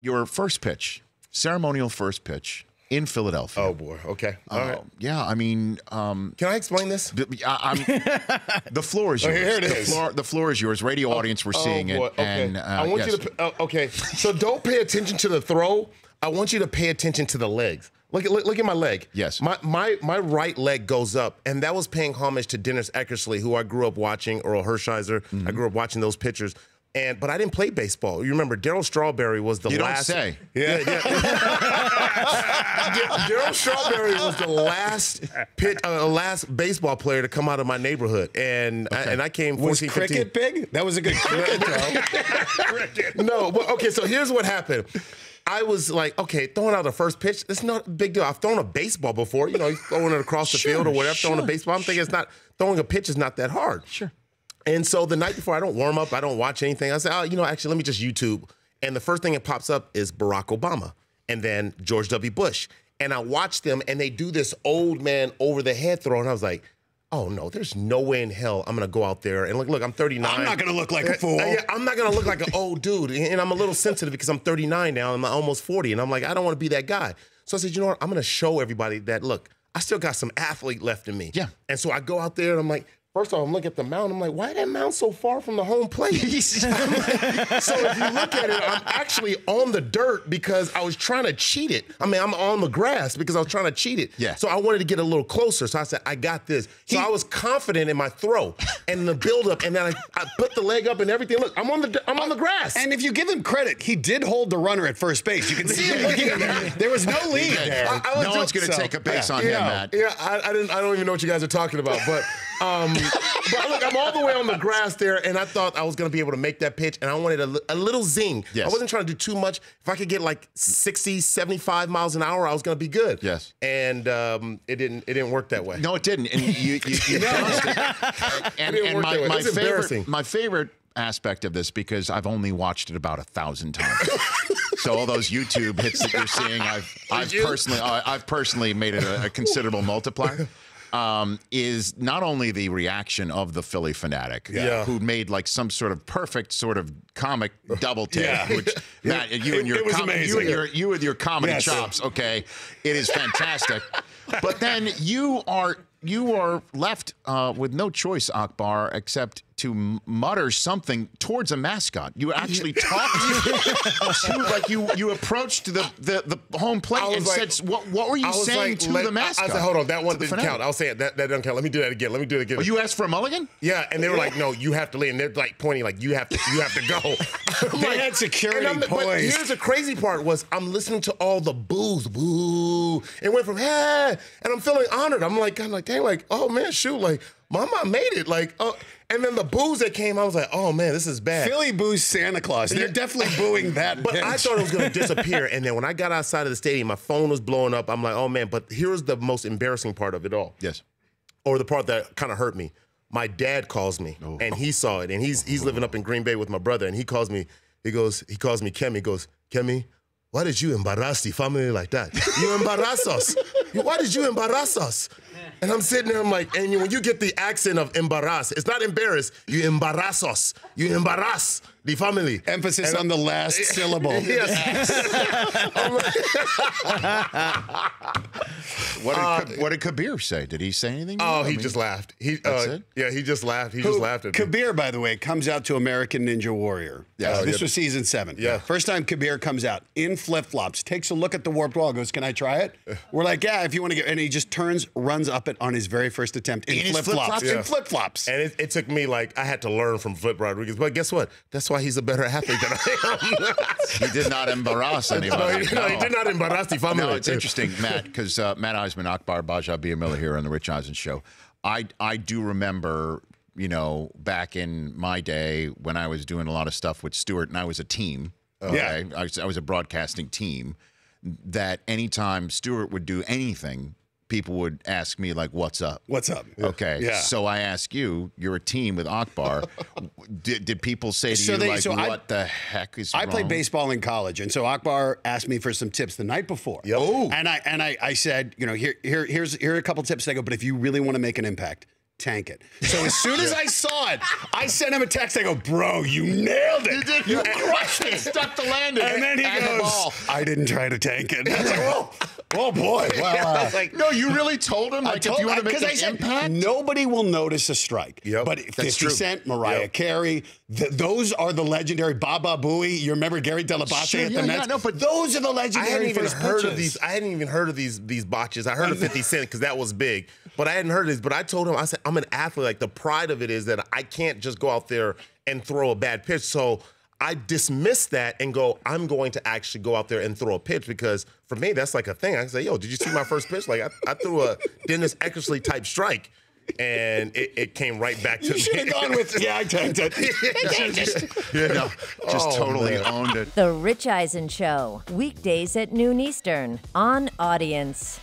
your first pitch, ceremonial first pitch in Philadelphia. Oh boy. Okay. All right. Yeah. I mean, can I explain this? the floor is yours. Here it is. The floor is yours. Radio audience, we're seeing it. Okay. And I want you to. Okay. So don't pay attention to the throw. I want you to pay attention to the legs. Look at my leg. Yes. My right leg goes up, and that was paying homage to Dennis Eckersley, who I grew up watching, Earl Hershiser. I grew up watching those pitchers. But I didn't play baseball. You remember Darryl Strawberry was the last. You don't say. Yeah. Darryl Strawberry was the last baseball player to come out of my neighborhood, and I came 14, was cricket 15. Big? That was a good cricket throw. No, but okay. So here's what happened. I was like, okay, throwing out the first pitch, it's not a big deal. I've thrown a baseball before, throwing it across the field or whatever, throwing a baseball. I'm thinking throwing a pitch is not that hard. Sure. And so the night before, I don't warm up, I don't watch anything. I say, actually, let me just YouTube. And the first thing that pops up is Barack Obama and then George W. Bush. And I watch them, and they do this old man over the head throw, and I was like, oh, no, there's no way in hell I'm going to go out there. And look, I'm 39. I'm not going to look like a fool. I'm not going to look like an old dude. And I'm a little sensitive because I'm 39 now. I'm almost 40. And I'm like, I don't want to be that guy. So I said, you know what? I'm going to show everybody that, look, I still got some athlete left in me. Yeah. And so I go out there, and I'm like, first of all, I'm looking at the mound. I'm like, why is that mound so far from the home plate? So if you look at it, I'm actually on the dirt because I was trying to cheat it. I mean, I'm on the grass because I was trying to cheat it. Yeah. So I wanted to get a little closer. So I said, I got this. So I was confident in my throw and the buildup, and then I put the leg up and everything. Look, I'm on the grass. And if you give him credit, he did hold the runner at first base. You can see him looking there. There was no lead there. No one's going to take a base on him, Matt. Yeah, I don't even know what you guys are talking about, but. But look, I'm all the way on the grass there, and I thought I was going to be able to make that pitch, and I wanted a little zing. Yes. I wasn't trying to do too much. If I could get like 60, 75 miles an hour, I was going to be good. Yes. And it didn't work that way. No, it didn't. And you bounced it. And my favorite aspect of this, because I've only watched it about 1,000 times. So all those YouTube hits that you're seeing, I've personally made it a considerable multiplier. Is not only the reaction of the Philly fanatic, who made like some sort of perfect sort of comic double take, which Matt, you with your comedy chops, okay, it is fantastic. But then you are left with no choice, Akbar, except to mutter something towards a mascot. You actually talked to, like you approached the home plate and said, what were you saying to the mascot? I said, hold on, that one didn't count. I'll say it, that doesn't count. Let me do that again. Oh, you asked for a mulligan? Yeah, and they were like, no, you have to leave. And they're like pointing like, you have to go. They had security points. But here's the crazy part was I'm listening to all the boos, boo. It went from, hey, and I'm feeling honored. I'm like, dang, like, oh man, shoot, like, Mama made it, like, oh. And then the boos that came, I was like, oh, man, this is bad. Philly boos Santa Claus. They're definitely booing that But pitch. I thought it was going to disappear. And then when I got outside of the stadium, my phone was blowing up. I'm like, oh, man. But here's the most embarrassing part of it all. Yes. Or the part that kind of hurt me. My dad calls me, and he saw it. And he's living up in Green Bay with my brother. And he calls me Kemi. He goes, Kemi, why did you embarrass the family like that? You embarrass us. Why did you embarrass us? And I'm sitting there, I'm like, and when you get the accent of embarrass, it's not embarrass, you embarrass us. You embarrass the family. Emphasis on the last syllable. Yes. What did Kabir say? Did he say anything? Oh, he just laughed. That's it? Yeah, he just laughed. He just laughed at me. Kabir, by the way, comes out to American Ninja Warrior. This was season 7. Yeah. First time Kabir comes out in flip-flops, takes a look at the warped wall, goes, can I try it? We're like, yeah, if you want to get, and he just runs up it on his very first attempt in flip-flops. Yeah. In flip-flops. And it took me, like, I had to learn from Flip Rodriguez. But guess what? That's why he's a better athlete than I am. He did not embarrass anybody. No, he did not embarrass the family. No, it's interesting, Matt, because Matt Eisen, Akbar, Gbajabiamila here on the Rich Eisen Show. I do remember, back in my day when I was doing a lot of stuff with Stewart, and I was a team. Okay? I was a broadcasting team. That anytime Stewart would do anything, people would ask me, like, what's up? What's up? Okay. Yeah. So I ask you, you're a team with Akbar. did people say to you, what the heck is wrong? I played baseball in college, and so Akbar asked me for some tips the night before. Yep. Oh. And I said, here are a couple tips. I go, but if you really want to make an impact, tank it. So as soon as I saw it, I sent him a text. I go, bro, you nailed it. You crushed it. Stuck the landing. And then he goes, I didn't try to tank it. And I was like, whoa. Oh boy! Well, no, you really told him if you want to make an impact. Nobody will notice a strike. Yep, but 50 Cent, Mariah Carey, those are the legendary Baba Booey. You remember Gary Dell'Abate at the Mets? No, but those are the legendary. I hadn't even heard of these botches. I heard of 50 Cent because that was big, but I hadn't heard of this. But I told him, I said, I'm an athlete. Like, the pride of it is that I can't just go out there and throw a bad pitch. So I dismissed that and go, I'm going to actually go out there and throw a pitch, because for me, that's like a thing. I say, yo, did you see my first pitch? Like, I threw a Dennis Eckersley type strike, and it came right back to me. You should have gone with, I tanked it. Just totally owned it. The Rich Eisen Show, weekdays at noon Eastern on Audience.